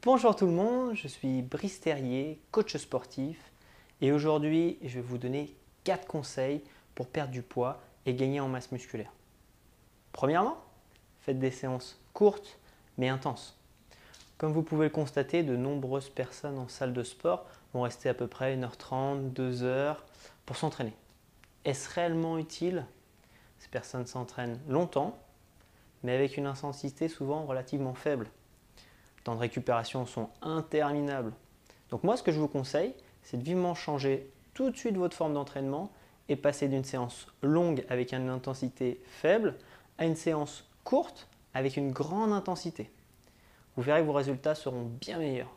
Bonjour tout le monde, je suis Brice Terrier, coach sportif et aujourd'hui je vais vous donner 4 conseils pour perdre du poids et gagner en masse musculaire. Premièrement, faites des séances courtes mais intenses. Comme vous pouvez le constater, de nombreuses personnes en salle de sport vont rester à peu près 1h30, 2h pour s'entraîner. Est-ce réellement utile? Ces personnes s'entraînent longtemps mais avec une intensité souvent relativement faible. Les temps de récupération sont interminables. Donc moi, ce que je vous conseille, c'est de vivement changer tout de suite votre forme d'entraînement et passer d'une séance longue avec une intensité faible à une séance courte avec une grande intensité. Vous verrez que vos résultats seront bien meilleurs.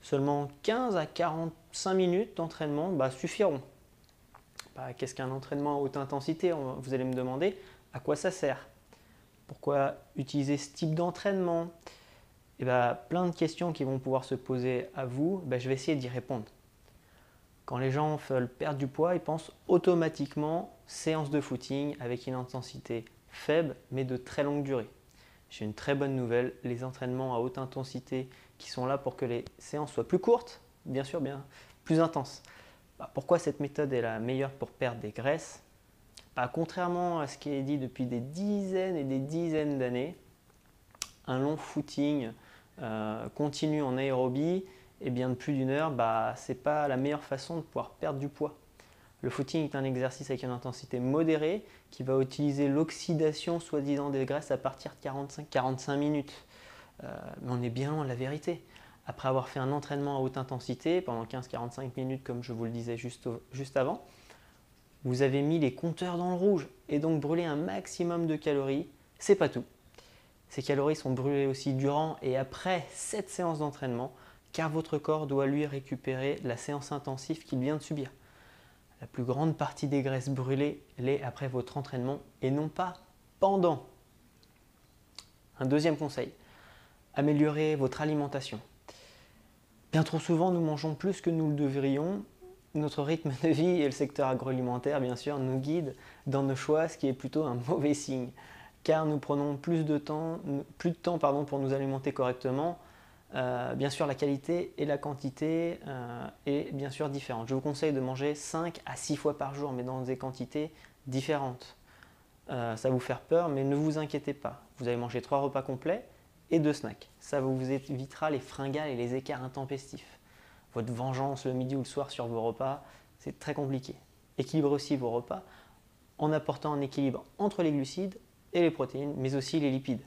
Seulement 15 à 45 minutes d'entraînement suffiront. Qu'est-ce qu'un entraînement à haute intensité? Vous allez me demander à quoi ça sert. Pourquoi utiliser ce type d'entraînement? Plein de questions qui vont pouvoir se poser à vous, je vais essayer d'y répondre. Quand les gens veulent perdre du poids, ils pensent automatiquement séance de footing avec une intensité faible mais de très longue durée. J'ai une très bonne nouvelle, les entraînements à haute intensité qui sont là pour que les séances soient plus courtes, bien sûr, bien plus intenses. Pourquoi cette méthode est la meilleure pour perdre des graisses? Contrairement à ce qui est dit depuis des dizaines et des dizaines d'années, un long footing continu en aérobie de plus d'une heure, ce n'est pas la meilleure façon de pouvoir perdre du poids. Le footing est un exercice avec une intensité modérée qui va utiliser l'oxydation soi-disant des graisses à partir de 45 minutes. Mais on est bien loin de la vérité. Après avoir fait un entraînement à haute intensité pendant 15-45 minutes, comme je vous le disais juste avant, vous avez mis les compteurs dans le rouge et donc brûlé un maximum de calories. C'est pas tout. Ces calories sont brûlées aussi durant et après cette séance d'entraînement car votre corps doit lui récupérer la séance intensive qu'il vient de subir. La plus grande partie des graisses brûlées l'est après votre entraînement et non pas pendant. Un deuxième conseil, améliorez votre alimentation. Bien trop souvent, nous mangeons plus que nous le devrions. Notre rythme de vie et le secteur agroalimentaire, bien sûr, nous guident dans nos choix, ce qui est plutôt un mauvais signe. Car nous prenons plus de temps pour nous alimenter correctement. Bien sûr, la qualité et la quantité est bien sûr différente. Je vous conseille de manger 5 à 6 fois par jour, mais dans des quantités différentes. Ça va vous faire peur, mais ne vous inquiétez pas. Vous allez manger 3 repas complets et 2 snacks. Ça vous évitera les fringales et les écarts intempestifs. Votre vengeance le midi ou le soir sur vos repas, c'est très compliqué. Équilibrez aussi vos repas en apportant un équilibre entre les glucides et les protéines, mais aussi les lipides.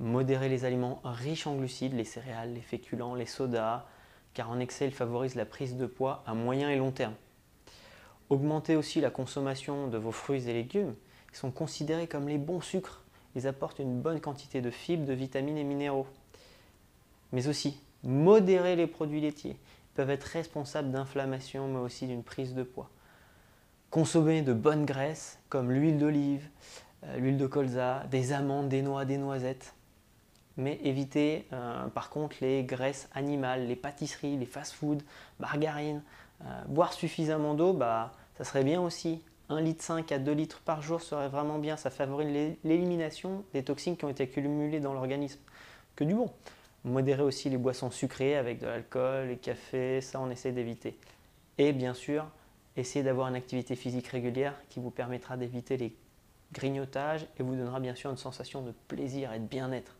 Modérez les aliments riches en glucides, les céréales, les féculents, les sodas, car en excès, ils favorisent la prise de poids à moyen et long terme. Augmentez aussi la consommation de vos fruits et légumes. Ils sont considérés comme les bons sucres. Ils apportent une bonne quantité de fibres, de vitamines et minéraux. Mais aussi, modérez les produits laitiers. Ils peuvent être responsables d'inflammation, mais aussi d'une prise de poids. Consommez de bonnes graisses, comme l'huile d'olive, l'huile de colza, des amandes, des noix, des noisettes. Mais évitez par contre les graisses animales, les pâtisseries, les fast-foods, margarine. Boire suffisamment d'eau, ça serait bien aussi. 1,5 litre à 2 litres par jour serait vraiment bien. Ça favorise l'élimination des toxines qui ont été accumulées dans l'organisme. Que du bon. Modérez aussi les boissons sucrées avec de l'alcool, les cafés, ça on essaie d'éviter. Et bien sûr, essayez d'avoir une activité physique régulière qui vous permettra d'éviter les grignotages et vous donnera bien sûr une sensation de plaisir et de bien-être.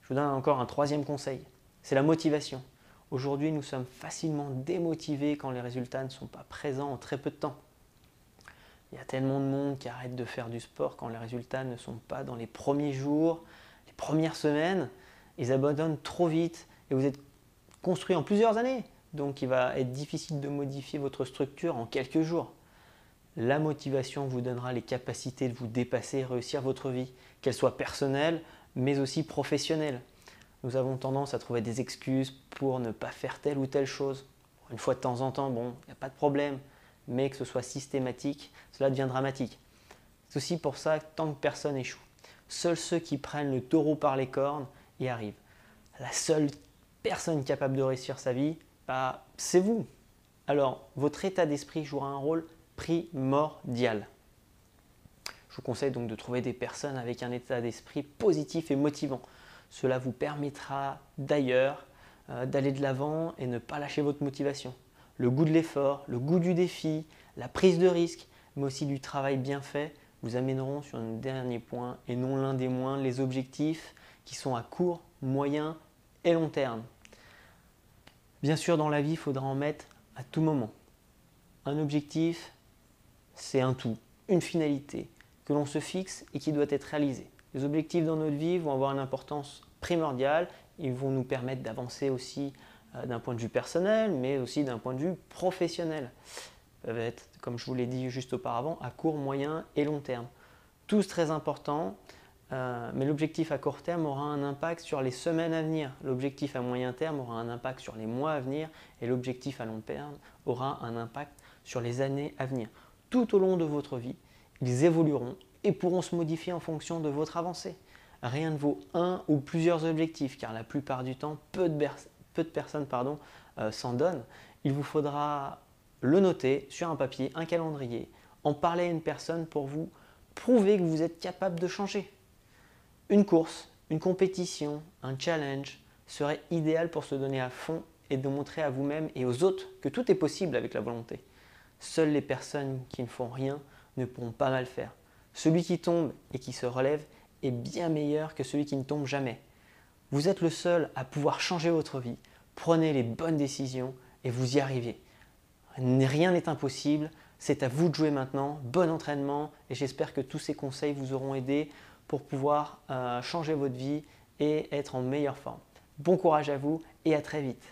Je vous donne encore un troisième conseil, c'est la motivation. Aujourd'hui, nous sommes facilement démotivés quand les résultats ne sont pas présents en très peu de temps. Il y a tellement de monde qui arrête de faire du sport quand les résultats ne sont pas dans les premiers jours, les premières semaines. Ils abandonnent trop vite et vous êtes construit en plusieurs années. Donc il va être difficile de modifier votre structure en quelques jours. La motivation vous donnera les capacités de vous dépasser et réussir votre vie, qu'elle soit personnelle mais aussi professionnelle. Nous avons tendance à trouver des excuses pour ne pas faire telle ou telle chose. Une fois de temps en temps, il n'y a pas de problème, mais que ce soit systématique, cela devient dramatique. C'est aussi pour ça que tant que personne échoue. Seuls ceux qui prennent le taureau par les cornes y arrivent. La seule personne capable de réussir sa vie, c'est vous. Alors, votre état d'esprit jouera un rôle primordial. Je vous conseille donc de trouver des personnes avec un état d'esprit positif et motivant. Cela vous permettra d'ailleurs d'aller de l'avant et ne pas lâcher votre motivation. Le goût de l'effort, le goût du défi, la prise de risque, mais aussi du travail bien fait vous amèneront sur un dernier point et non l'un des moindres, les objectifs qui sont à court, moyen et long terme. Bien sûr, dans la vie, il faudra en mettre à tout moment. Un objectif, c'est un tout, une finalité que l'on se fixe et qui doit être réalisée. Les objectifs dans notre vie vont avoir une importance primordiale. Ils vont nous permettre d'avancer aussi d'un point de vue personnel, mais aussi d'un point de vue professionnel. Ils peuvent être, comme je vous l'ai dit juste auparavant, à court, moyen et long terme. Tous très importants, mais l'objectif à court terme aura un impact sur les semaines à venir. L'objectif à moyen terme aura un impact sur les mois à venir et l'objectif à long terme aura un impact sur les années à venir. Tout au long de votre vie, ils évolueront et pourront se modifier en fonction de votre avancée. Rien ne vaut un ou plusieurs objectifs, car la plupart du temps, peu de personnes s'en donnent. Il vous faudra le noter sur un papier, un calendrier, en parler à une personne pour vous prouver que vous êtes capable de changer. Une course, une compétition, un challenge serait idéal pour se donner à fond et de montrer à vous-même et aux autres que tout est possible avec la volonté. Seules les personnes qui ne font rien ne pourront pas mal faire. Celui qui tombe et qui se relève est bien meilleur que celui qui ne tombe jamais. Vous êtes le seul à pouvoir changer votre vie. Prenez les bonnes décisions et vous y arrivez. Rien n'est impossible, c'est à vous de jouer maintenant. Bon entraînement et j'espère que tous ces conseils vous auront aidé pour pouvoir changer votre vie et être en meilleure forme. Bon courage à vous et à très vite.